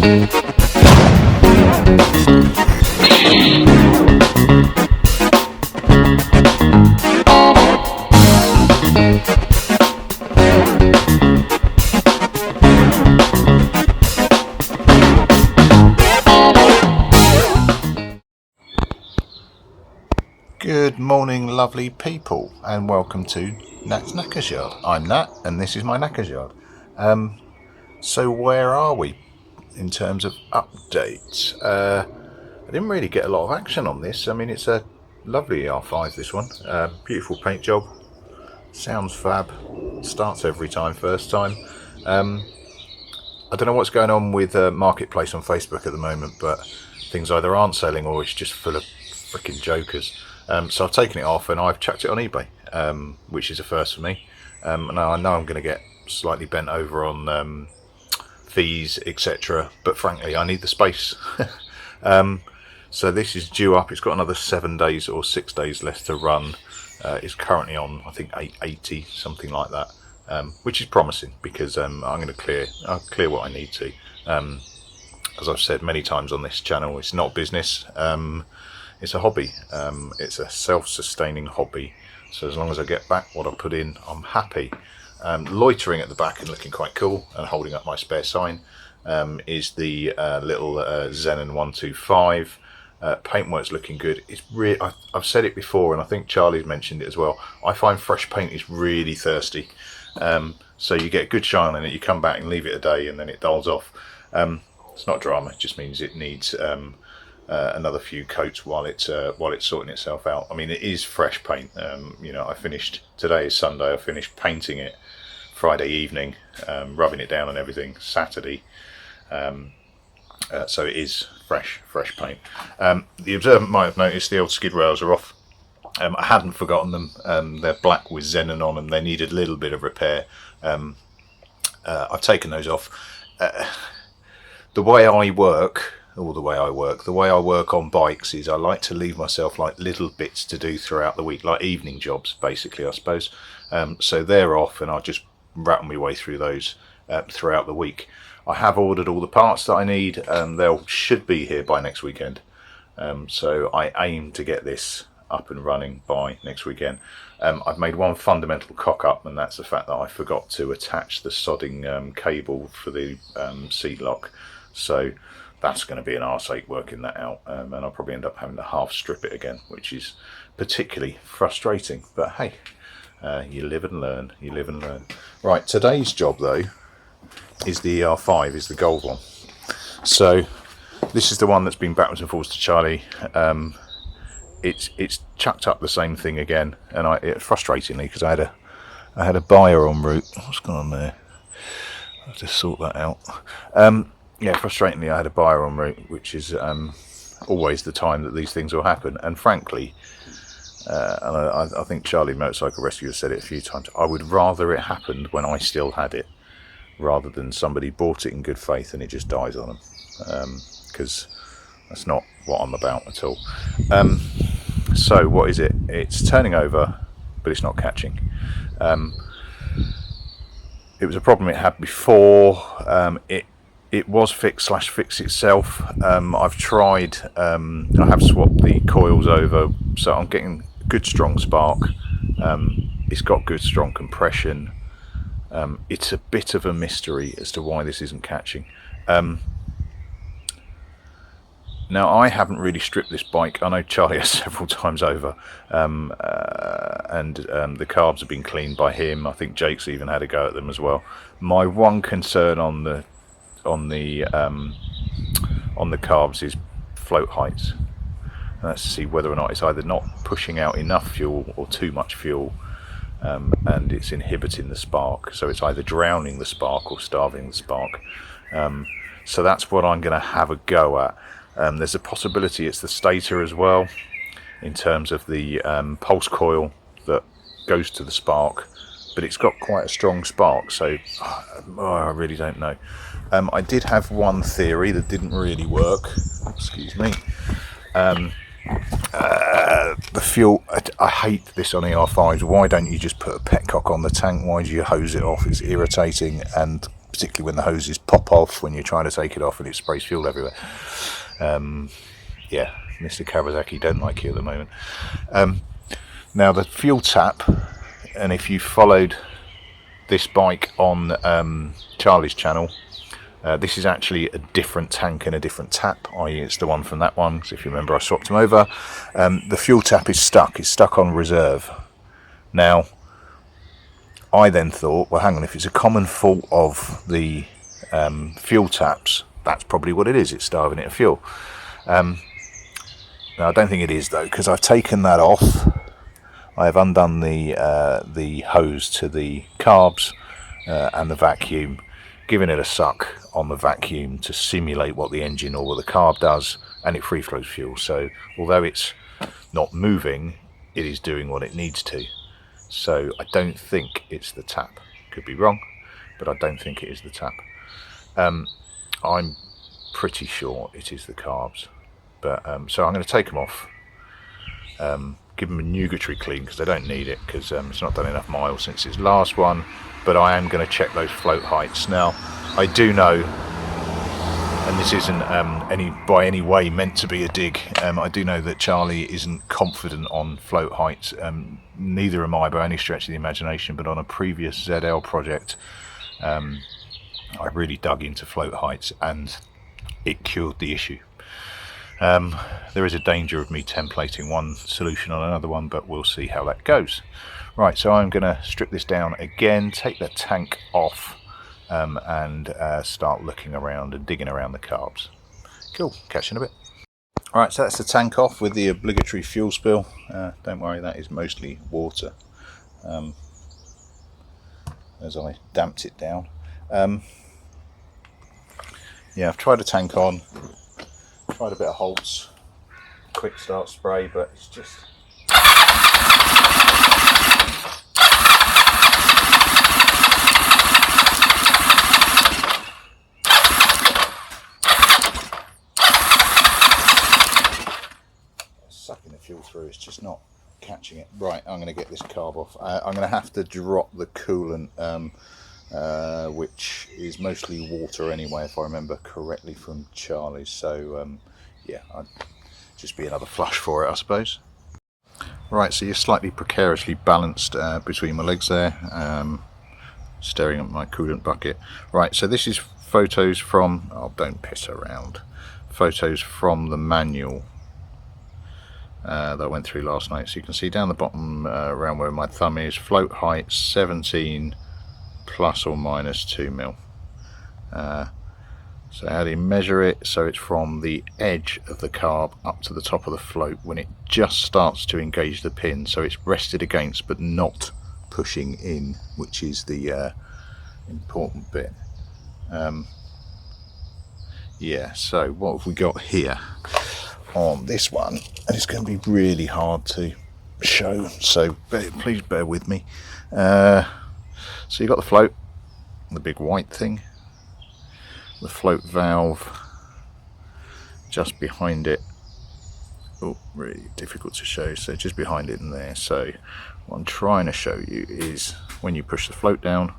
Good morning, lovely people, and welcome to Nat's Knackers Yard. I'm Nat, and this is my Knackers Yard. So where are we in terms of updates? I didn't really get a lot of action on this. I mean, it's a lovely ER5, this one. Beautiful paint job. Sounds fab. Starts every time, first time. I don't know what's going on with Marketplace on Facebook at the moment, but things either aren't selling or it's just full of freaking jokers. So I've taken it off and I've chucked it on eBay, which is a first for me. Now I know I'm going to get slightly bent over on fees, etc. But frankly, I need the space. So this is due up. It's got another 7 days or 6 days left to run. It's currently on, I think, 880, something like that, which is promising because I'm going to clear what I need to. As I've said many times on this channel, it's not business. It's a hobby. It's a self-sustaining hobby. So as long as I get back what I put in, I'm happy. Loitering at the back and looking quite cool and holding up my spare sign is the little Xenon 125. Paintwork's looking good. It's I've said it before, and I think Charlie's mentioned it as well. I find fresh paint is really thirsty. So you get a good shine on it, you come back and leave it a day, and then it dulls off. It's not drama. It just means it needs another few coats while it's sorting itself out. I mean, it is fresh paint. I finished, today is Sunday, I finished painting it Friday evening, rubbing it down and everything Saturday. So it is fresh paint. The observant might have noticed the old skid rails are off. I hadn't forgotten them. They're black with Xenon on them. They needed a little bit of repair. I've taken those off. The way I work on bikes is I like to leave myself like little bits to do throughout the week, like evening jobs basically, I suppose. So they're off and I'll just rattle my way through those throughout the week. I have ordered all the parts that I need and they should be here by next weekend. So I aim to get this up and running by next weekend. I've made one fundamental cock up, and that's the fact that I forgot to attach the sodding cable for the seat lock. So that's going to be an arse-ache working that out, and I'll probably end up having to half strip it again, which is particularly frustrating. But hey, you live and learn. Right, today's job though is the ER5, is the gold one. So this is the one that's been backwards and forwards to Charlie. It's chucked up the same thing again, and frustratingly, because I had a buyer en route. What's going on there? I'll just sort that out. Yeah, frustratingly, I had a buyer en route, which is always the time that these things will happen. And frankly, and I think Charlie Motorcycle Rescue has said it a few times, I would rather it happened when I still had it, rather than somebody bought it in good faith and it just dies on them, because that's not what I'm about at all. So what is it? It's turning over, but it's not catching. It was a problem it had before. It was fix itself. I've tried, I have swapped the coils over, so I'm getting good strong spark. It's got good strong compression. It's a bit of a mystery as to why this isn't catching. Now, I haven't really stripped this bike. I know Charlie has several times over, and the carbs have been cleaned by him. I think Jake's even had a go at them as well. My one concern on the carbs is float heights. And that's to see whether or not it's either not pushing out enough fuel or too much fuel, and it's inhibiting the spark. So it's either drowning the spark or starving the spark. So that's what I'm going to have a go at. There's a possibility it's the stator as well, in terms of the pulse coil that goes to the spark, but it's got quite a strong spark, so I really don't know. I did have one theory that didn't really work. Excuse me. The fuel, I hate this on ER5s. Why don't you just put a petcock on the tank? Why do you hose it off? It's irritating, and particularly when the hoses pop off when you're trying to take it off and it sprays fuel everywhere. Yeah, Mr. Kawasaki don't like you at the moment. Now the fuel tap, and if you followed this bike on Charlie's channel, this is actually a different tank and a different tap, i.e. it's the one from that one, because if you remember I swapped them over. The fuel tap is stuck, it's stuck on reserve. Now I then thought, well hang on, if it's a common fault of the fuel taps, that's probably what it is, it's starving it of fuel. Now I don't think it is though, because I've taken that off. I have undone the hose to the carbs and the vacuum, giving it a suck on the vacuum to simulate what the engine or the carb does, and it free flows fuel. So although it's not moving, it is doing what it needs to. So I don't think it's the tap. Could be wrong, but I don't think it is the tap. I'm pretty sure it is the carbs. But so I'm going to take them off, give them a nugatory clean because they don't need it, because it's not done enough miles since its last one. But I am going to check those float heights. Now I do know, and this isn't by any way meant to be a dig, I do know that Charlie isn't confident on float heights. Neither am I by any stretch of the imagination, but on a previous ZL project I really dug into float heights and it cured the issue. There is a danger of me templating one solution on another one, but we'll see how that goes. Right, so I'm going to strip this down again, take the tank off, and start looking around and digging around the carbs. Cool, catch you in a bit. Right, so that's the tank off with the obligatory fuel spill. Don't worry, that is mostly water, as I damped it down. Yeah, I've tried a tank on. Tried a bit of Holt's quick start spray, but it's just sucking the fuel through. It's just not catching it. Right, I'm going to get this carb off. I'm going to have to drop the coolant, which is mostly water anyway, if I remember correctly from Charlie's. So yeah, I'd just be another flush for it, I suppose. Right, so you're slightly precariously balanced between my legs there, staring at my coolant bucket. Right, so this is photos from, oh don't piss around, photos from the manual that I went through last night. So you can see down the bottom around where my thumb is, float height 17 plus or minus 2 mil. So how do you measure it? So it's from the edge of the carb up to the top of the float when it just starts to engage the pin, so it's rested against but not pushing in, which is the important bit. Yeah, so what have we got here on this one? And it's going to be really hard to show, so please bear with me. So you've got the float, the big white thing, the float valve just behind it. Oh, really difficult to show, so just behind it and there. So what I'm trying to show you is when you push the float down,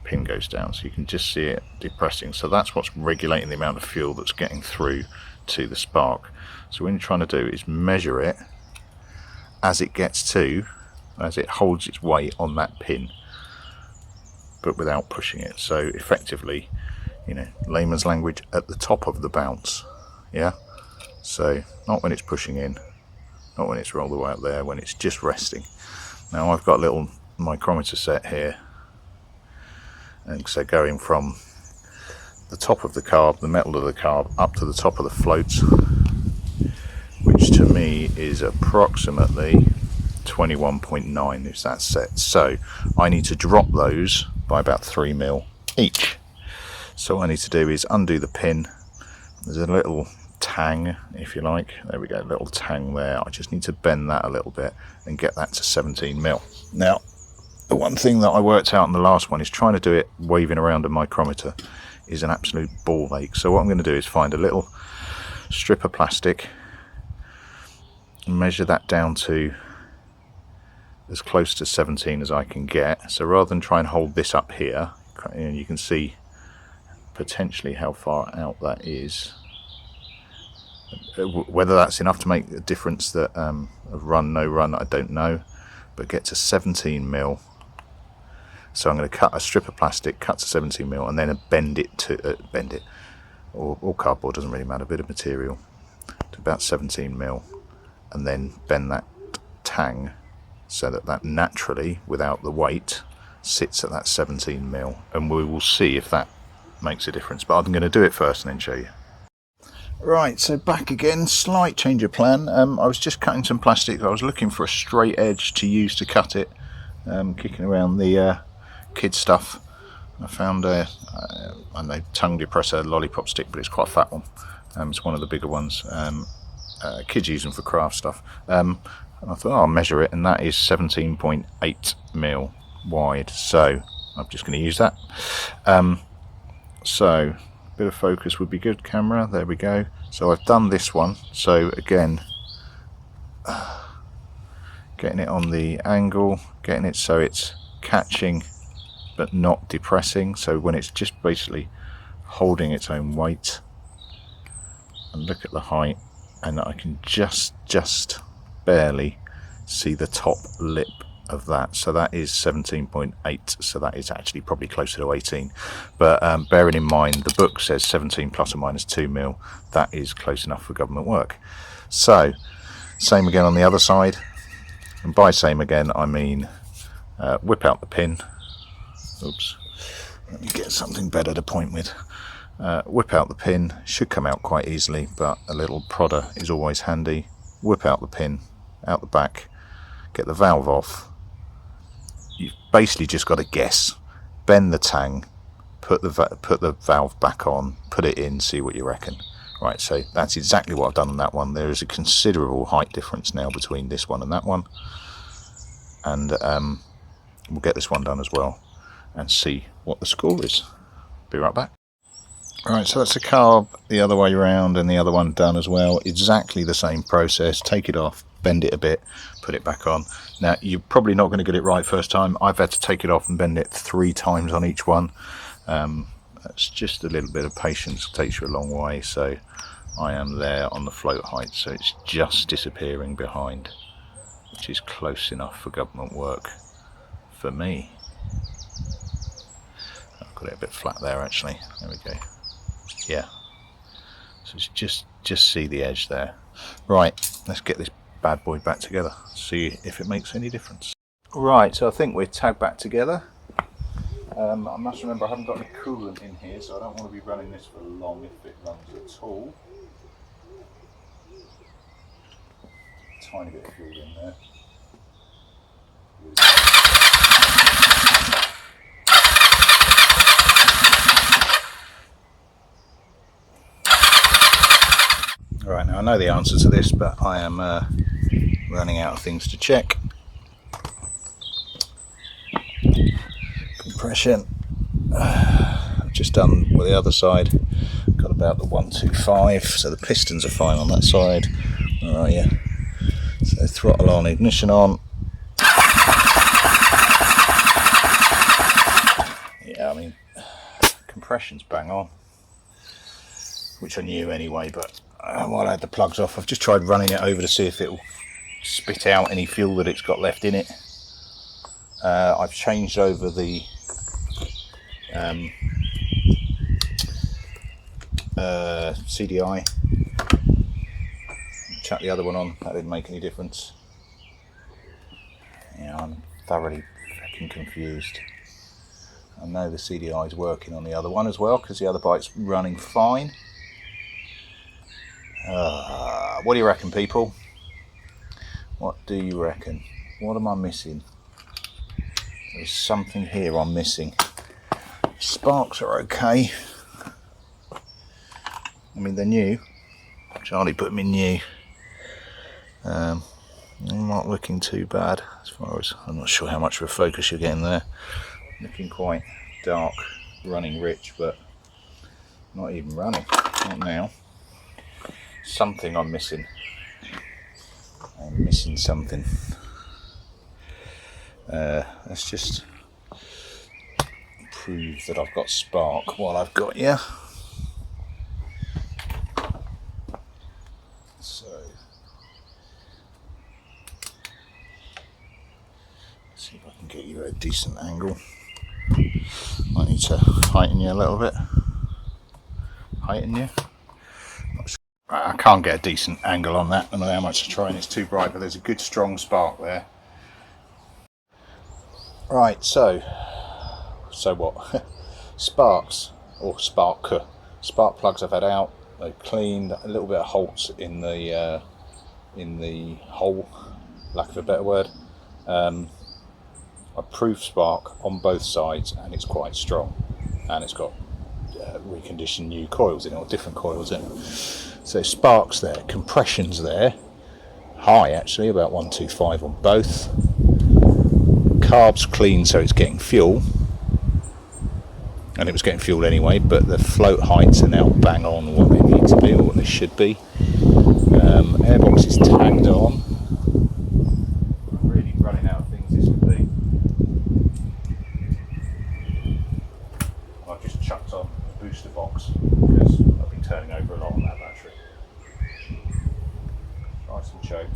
pin goes down, so you can just see it depressing. So that's what's regulating the amount of fuel that's getting through to the spark. So what you're trying to do is measure it as it holds its weight on that pin, but without pushing it. So effectively, you know, layman's language, at the top of the bounce. Yeah, so not when it's pushing in, not when it's all the way up there, when it's just resting. Now I've got a little micrometer set here, and so going from the top of the carb, the metal of the carb, up to the top of the floats, which to me is approximately 21.9 is that set. So I need to drop those by about 3 mil each. So what I need to do is undo the pin. There's a little tang, if you like. There we go, a little tang there. I just need to bend that a little bit and get that to 17 mil. Now, the one thing that I worked out in the last one is trying to do it waving around a micrometer is an absolute ball ache. So what I'm going to do is find a little strip of plastic, measure that down to as close to 17 as I can get. So rather than try and hold this up here, and you can see potentially how far out that is. Whether that's enough to make a difference that of run, no run, I don't know, but get to 17mm. So I'm going to cut a strip of plastic, cut to 17mm, and then bend it or cardboard, doesn't really matter, a bit of material to about 17mm, and then bend that tang so that naturally, without the weight, sits at that 17mm, and we will see if that makes a difference. But I'm going to do it first and then show you. Right, so back again, slight change of plan. I was just cutting some plastic. I was looking for a straight edge to use to cut it, kicking around the kid stuff. I found a I know, tongue depressor lollipop stick, but it's quite a fat one. It's one of the bigger ones. Kids use them for craft stuff. And I thought, I'll measure it, and that is 17.8mm wide. So I'm just going to use that. So a bit of focus would be good, camera. There we go. So I've done this one. So again, getting it on the angle, getting it so it's catching but not depressing, so when it's just basically holding its own weight. And look at the height, and I can just barely see the top lip of that. So that is 17.8, so that is actually probably closer to 18, but bearing in mind the book says 17 plus or minus 2mm, that is close enough for government work. So same again on the other side, and by same again I mean whip out the pin. Oops, let me get something better to point with. Whip out the pin, should come out quite easily, but a little prodder is always handy. Whip out the pin, out the back, get the valve off. You've basically just got to guess, bend the tang, put the valve back on, put it in, see what you reckon. Right, so that's exactly what I've done on that one. There is a considerable height difference now between this one and that one, and we'll get this one done as well and see what the score is. Be right back. Right, so that's the carb the other way around and the other one done as well. Exactly the same process. Take it off, bend it a bit, put it back on. Now, you're probably not going to get it right first time. I've had to take it off and bend it 3 times on each one. That's just a little bit of patience. It takes you a long way. So I am there on the float height, so it's just disappearing behind, which is close enough for government work for me. I've got it a bit flat there actually. There we go. Yeah, so it's just see the edge there. Right, let's get this bad boy back together, see if it makes any difference. Right, so I think we're tagged back together. I must remember I haven't got any coolant in here, so I don't want to be running this for long if it runs at all. Tiny bit of fuel in there. Right, now I know the answer to this, but I am running out of things to check. Compression, I've just done with the other side, got about the 125, so the pistons are fine on that side. Where are you? So throttle on, ignition on. Yeah, I mean, compression's bang on, which I knew anyway, but while I had the plugs off, I've just tried running it over to see if it will spit out any fuel that it's got left in it. I've changed over the CDI, chuck the other one on, that didn't make any difference. Yeah, I'm thoroughly fucking confused. I know the CDI is working on the other one as well, because the other bike's running fine. What do you reckon, people? What do you reckon? What am I missing? There's something here I'm missing. Sparks are okay. I mean, they're new. Charlie put them in new. They're not looking too bad as far as, I'm not sure how much of a focus you're getting there. Looking quite dark, running rich, but not even running. Not now. Something I'm missing. I'm missing something. Let's just prove that I've got spark while I've got you. So, let's see if I can get you at a decent angle. Might need to heighten you a little bit. Heighten you. I can't get a decent angle on that, no matter how much I try, and it's too bright, but there's a good strong spark there. Right, so what? Sparks, or spark plugs I've had out. They've cleaned, a little bit of holes in the hole, lack of a better word. I proved spark on both sides, and it's quite strong, and it's got reconditioned new coils in it, or different coils in it. So sparks there, compression's there, high actually, about 125 on both. Carb's clean, so it's getting fuel, and it was getting fuel anyway, but the float heights are now bang on what they need to be, or what they should be. Airbox is tagged on. I'm really running out of things this could be. I've just chucked on a booster box because I've been turning over a lot on that battery. Nice and choke.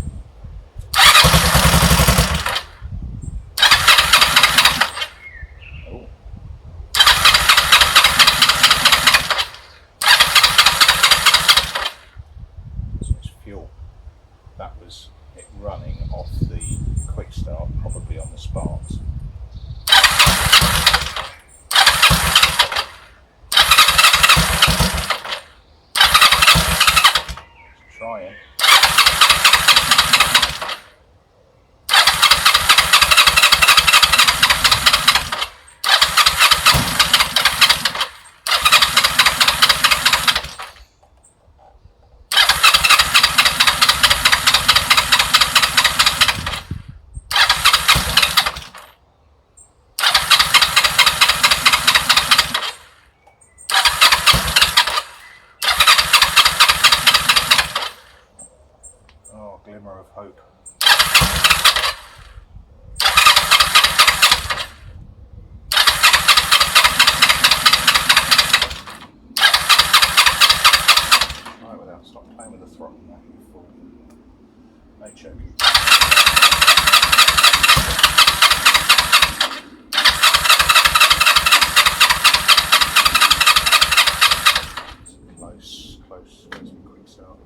Oh. So it's fuel. That was it running off the quick start, probably on the sparks. Trying. Glimmer of hope. Right, without stop playing with the throttle now. No choking. Close. Let's be quick start.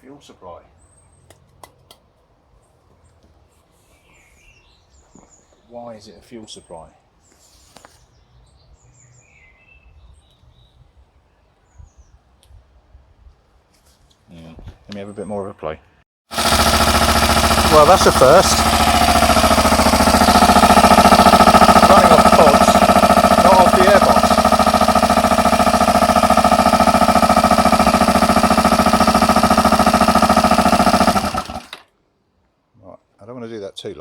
Fuel supply. Why is it a fuel supply? Yeah. Let me have a bit more of a play. Well, that's a first. Running off pods.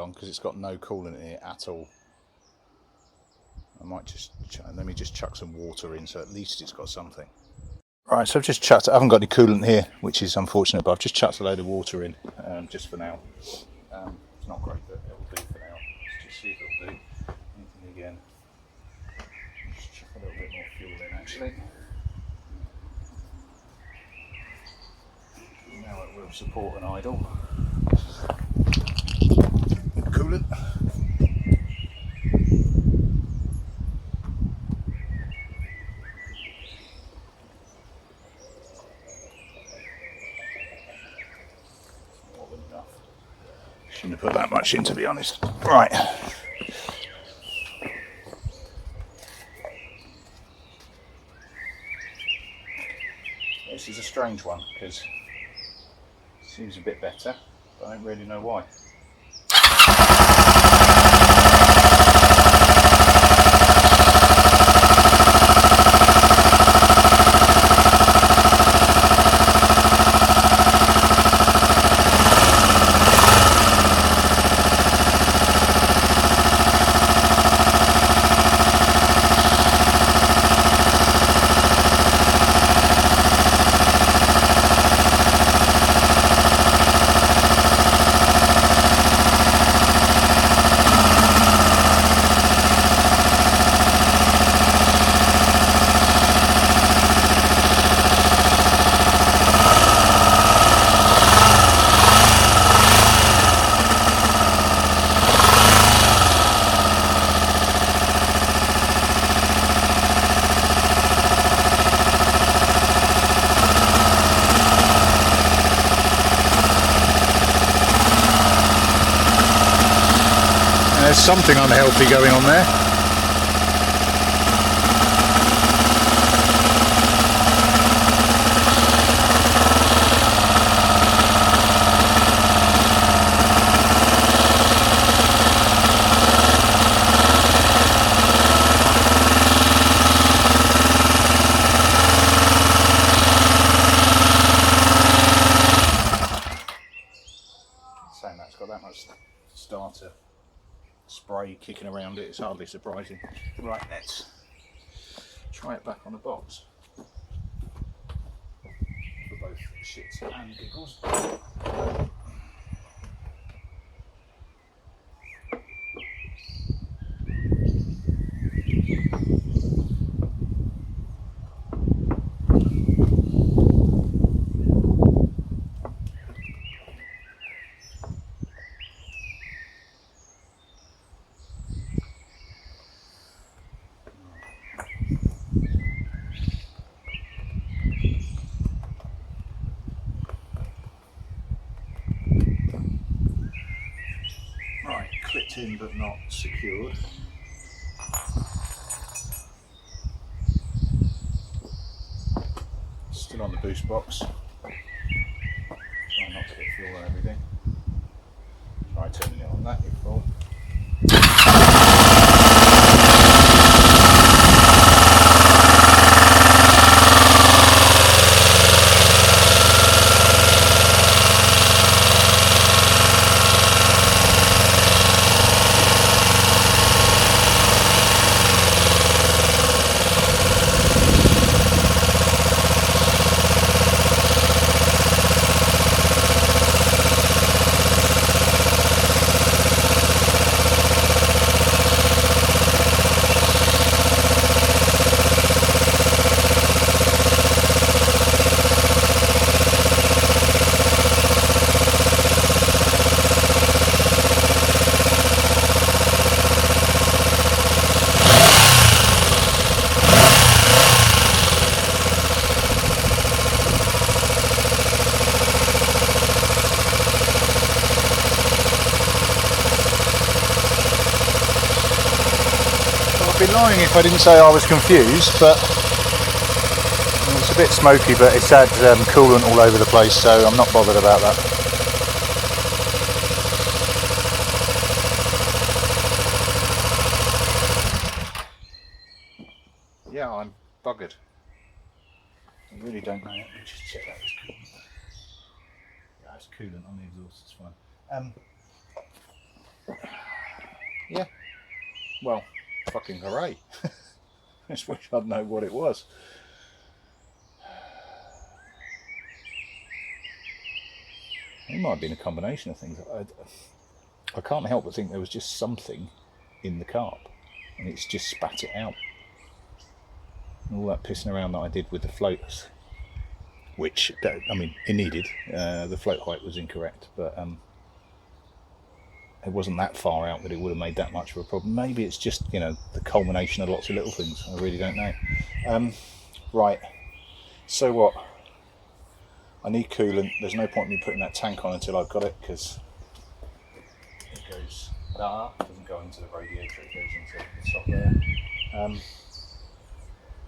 on because it's got no coolant in it at all. I might just let me just chuck some water in so at least it's got something. Right, so I've just chucked. I haven't got any coolant here, which is unfortunate, but I've just chucked a load of water in just for now. It's not great, but it'll do for now. Let's just see if it'll do anything again. Just chuck a little bit more fuel in actually. Now it will support an idle. Coolant. More than enough. Shouldn't have put that much in, to be honest. Right. This is a strange one because it seems a bit better, but I don't really know why. There's something unhealthy going on there. Saying that's got that much starter spray kicking around it, it's hardly surprising. Right, let's try it back on the box for both shits and giggles. Right, clipped in but not secured. Still on the boost box. Try not to get fuel and everything. Try turning it on that if full. I'd be lying if I didn't say I was confused, but it's a bit smoky, but it's had coolant all over the place, so I'm not bothered about that. Yeah, I'm buggered. I really don't know. Let me just check that was coolant. Yeah, it's coolant on the exhaust, it's fine. yeah, well, fucking hooray. I just wish I'd know what it was. It might have been a combination of things. I can't help but think there was just something in the carb and it's just spat it out. And all that pissing around that I did with the floaters, which, I mean, it needed. The float height was incorrect, but it wasn't that far out that it would have made that much of a problem. Maybe it's just, you know, the culmination of lots of little things. I really don't know. Right, so what? I need coolant. There's no point in me putting that tank on until I've got it, because it goes there. It doesn't go into the radiator, it goes into the top there. I'm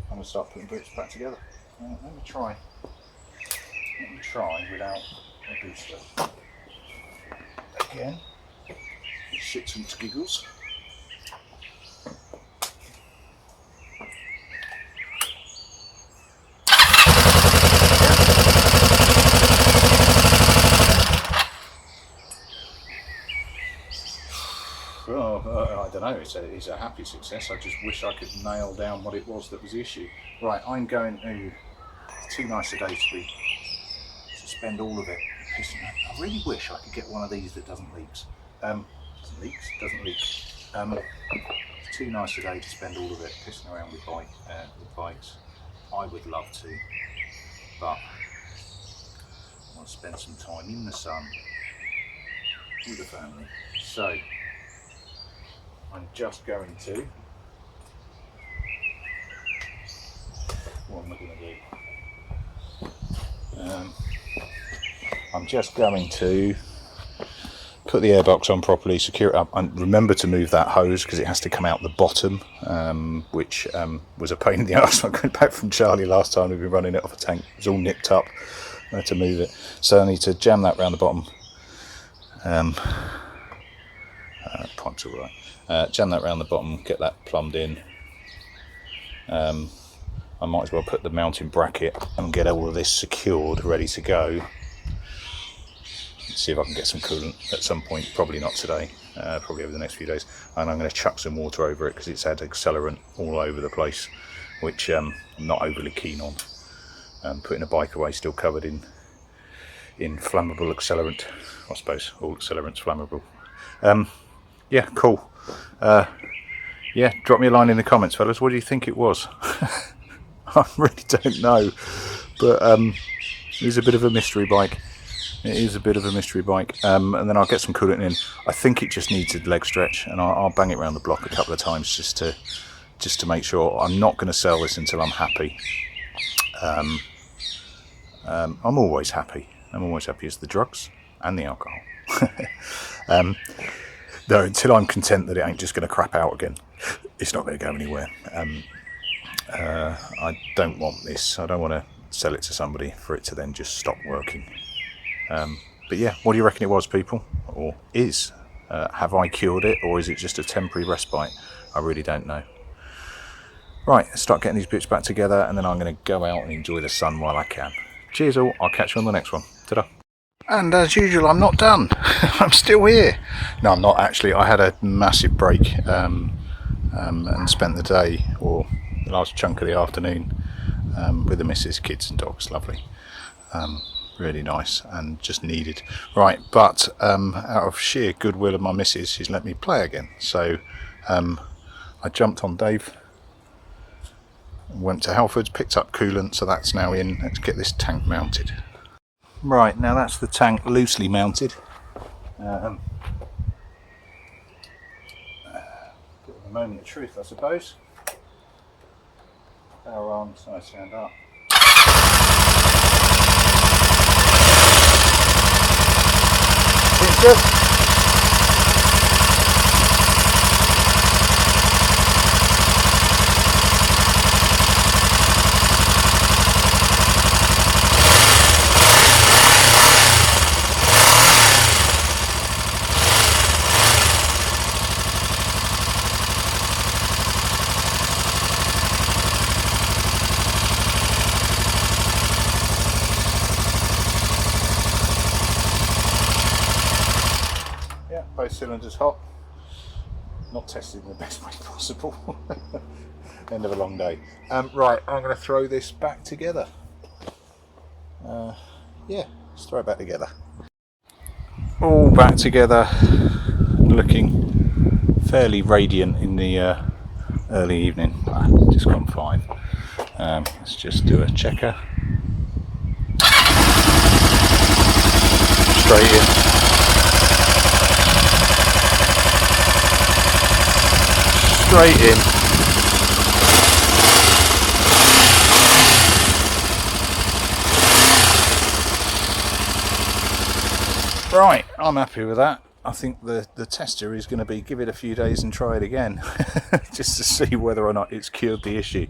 going to start putting boots back together. Let me try without a booster. Again, shits and giggles. I don't know, it's a happy success. I just wish I could nail down what it was that was the issue. Right, I'm going to, it's too nice a day to spend all of it pissing. I really wish I could get one of these that doesn't leak. Doesn't leak. It's too nice a day to spend all of it pissing around with bikes. I would love to, but I want to spend some time in the sun with the family. So I'm just going to, what am I going to do? I'm just going to put the airbox on properly, secure it up, and remember to move that hose because it has to come out the bottom, which was a pain in the arse. I got back from Charlie last time. We've been running it off a tank. It was all nipped up. I had to move it, so I need to jam that around the bottom. Pipe's all right. Jam that around the bottom, get that plumbed in. I might as well put the mounting bracket and get all of this secured, ready to go. See if I can get some coolant at some point, probably not today, probably over the next few days. And I'm going to chuck some water over it because it's had accelerant all over the place, which I'm not overly keen on. Putting a bike away still covered in flammable accelerant. I suppose all accelerant's flammable. Yeah, cool. Yeah, drop me a line in the comments, fellas. What do you think it was? I really don't know, but it is a bit of a mystery bike. It is a bit of a mystery bike, and then I'll get some coolant in. I think it just needs a leg stretch, and I'll bang it around the block a couple of times just to make sure. I'm not going to sell this until I'm happy. I'm always happy. I'm always happy as the drugs and the alcohol. Though until I'm content that it ain't just going to crap out again, it's not going to go anywhere. I don't want this. I don't want to sell it to somebody for it to then just stop working. But yeah, what do you reckon it was, people? Or is? Have I cured it, or is it just a temporary respite? I really don't know. Right, let's start getting these bits back together, and then I'm going to go out and enjoy the sun while I can. Cheers all, I'll catch you on the next one. Ta-da. And as usual, I'm not done. I'm still here. No, I'm not actually. I had a massive break and spent the day, or the last chunk of the afternoon, with the missus, kids and dogs. Lovely. Really nice and just needed. Right, but out of sheer goodwill of my missus, she's let me play again. So I jumped on Dave, went to Halfords, picked up coolant, so that's now in. Let's get this tank mounted. Right, now that's the tank loosely mounted. Bit of a moment of truth, I suppose. Power on, so I stand up. Seems good. Both cylinders hot. not tested in the best way possible. End of a long day. Right, I'm going to throw this back together. Yeah, let's throw it back together. All back together, looking fairly radiant in the early evening. Just gone 5. Let's just do a checker. Straight in. Straight in. Right, I'm happy with that. I think the tester is going to be give it a few days and try it again just to see whether or not it's cured the issue.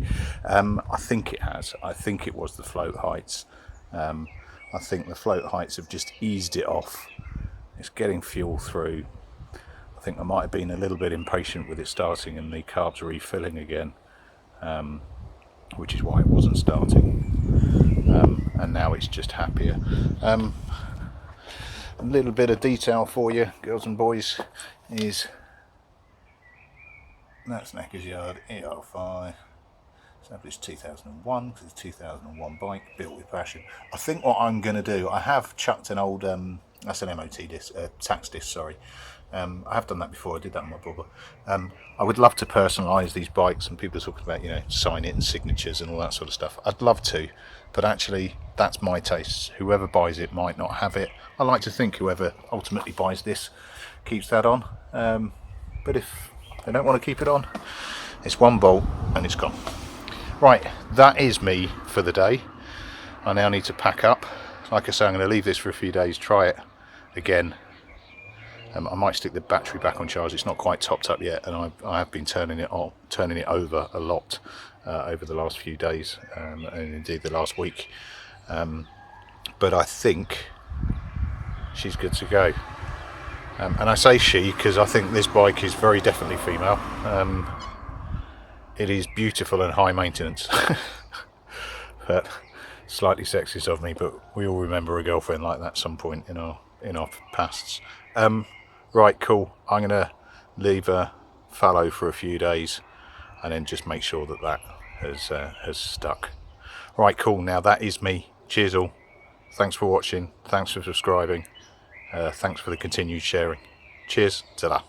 I think it has. I think it was the float heights. I think the float heights have just eased it off. It's getting fuel through. I think I might have been a little bit impatient with it starting and the carbs refilling again, which is why it wasn't starting. And now it's just happier. A little bit of detail for you, girls and boys, is that's Knacker's Yard ER5, established 2001, because it's a 2001 bike, built with passion. I think what I'm going to do, I have chucked an old, that's an MOT disc, tax disc, sorry. I have done that before, I did that on my brother. I would love to personalise these bikes, and people are talking about, you know, sign it and signatures and all that sort of stuff. I'd love to, but actually that's my taste. Whoever buys it might not have it. I like to think whoever ultimately buys this keeps that on, but if they don't want to keep it on, it's one bolt and it's gone. Right, that is me for the day. I now need to pack up. Like I say, I'm going to leave this for a few days, try it again. I might stick the battery back on charge. It's not quite topped up yet, and I have been turning it over a lot over the last few days, and indeed the last week. But I think she's good to go. And I say she because I think this bike is very definitely female. It is beautiful and high maintenance. But slightly sexist of me, but we all remember a girlfriend like that at some point in our pasts. Right, cool. I'm going to leave her fallow for a few days and then just make sure that that has stuck. Right, cool. Now that is me. Cheers all. Thanks for watching. Thanks for subscribing. Thanks for the continued sharing. Cheers. Ta-da.